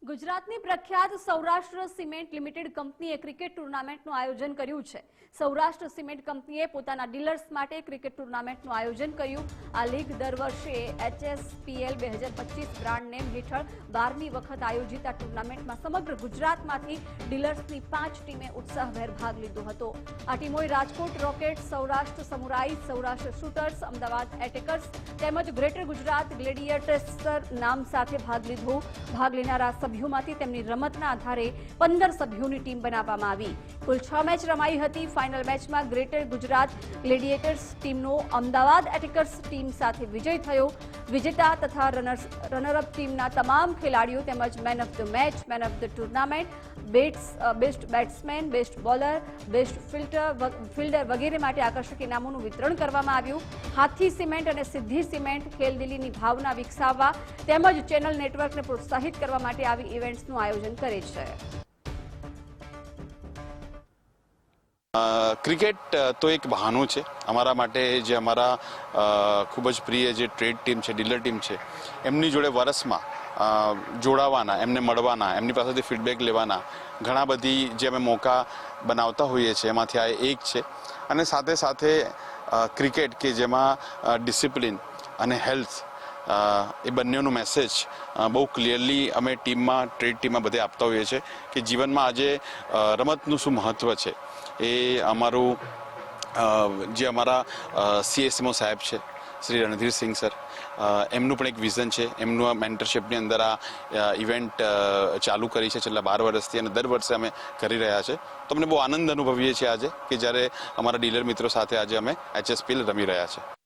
ગુજરાતની પ્રખ્યાત Saurashtra cement limited કંપનીએ ક્રિકેટ ટુર્નામેન્ટનું આયોજન કર્યું છે। સૌરાષ્ટ્ર સિમેન્ટ કંપનીએ પોતાના ડીલર્સ માટે ક્રિકેટ ટુર્નામેન્ટનું આયોજન કર્યું। આ લીગ દર વર્ષે HSPL 2025 બ્રાન્ડ નેમ હેઠળ 12મી વખત આયોજિત આ ટુર્નામેન્ટમાં સમગ્ર ગુજરાતમાંથી ડીલર્સની 5 ટીમે ઉત્સાહભેર ભાગ લીધો હતો। આ ટીમોએ રાજકોટ રોકેટ્સ, સૌરાષ્ટ્ર સમુરાઈઝ, સૌરાષ્ટ્ર શૂટર્સ, અમદાવાદ એટેકર્સ તેમજ ગ્રેટર ગુજરાત ગ્લેડિએટર્સ નામ સાથે ભાગ લીધો। ભાગ લેનારા સભ્યોમાંથી તેમની રમતના આધારે 15 સભ્યોની ટીમ બનાવવામાં આવી। કુલ 6 મેચ રમાઈ હતી। ફાઇનલ મેચમાં ગ્રેટર ગુજરાત ગ્લેડિએટર્સ ટીમનો અમદાવાદ એટેકર્સ ટીમ સાથે વિજય થયો। વિજેતા તથા રનરઅપ ટીમના તમામ ખેલાડીઓ તેમજ man of the match, man of the tournament, best batsman, best bowler, best fielder વગેરે માટે આકર્ષક ઇનામોનું વિતરણ કરવામાં આવ્યું। હાથી સિમેન્ટ અને સિદ્ધિ સિમેન્ટ ખેલદિલીની ભાવના વિકસાવવા તેમજ ચેનલ નેટવર્કને પ્રોત્સાહિત કરવા માટે આવી ઇવેન્ટ્સનું આયોજન કરે છે। ક્રિકેટ તો એક બહાનું છે અમારા માટે, જે અમારા ખૂબ જ પ્રિય જે ટ્રેડ ટીમ છે, ડીલર ટીમ છે, એમની જોડે વર્ષમાં જોડાવાના, એમને મળવાના, એમની પાસેથી ફીડબેક લેવાના ઘણા બધી જે અમે મોકા બનાવતા હોઈએ છીએ એમાંથી આ એક છે। અને સાથે સાથે ક્રિકેટ કે જેમાં ડિસિપ્લિન અને હેલ્થ એ બંનેનો મેસેજ બહુ ક્લિયરલી અમે ટીમમાં, ટ્રેડ ટીમમાં બધે આપતા હોઈએ છીએ કે જીવનમાં આજે રમતનું શું મહત્ત્વ છે એ અમારું જે અમારા CSMO સાહેબ છે શ્રી રણધીરસિંહ સર, એમનું પણ એક વિઝન છે। એમનું મેન્ટરશિપની અંદર આ ઇવેન્ટ ચાલુ કરી છે છેલ્લા 12 વર્ષથી અને દર વર્ષે અમે કરી રહ્યા છે। તો અમને બહુ આનંદ અનુભવીએ છીએ આજે કે જ્યારે અમારા ડીલર મિત્રો સાથે આજે અમે HSPL રમી રહ્યા છે।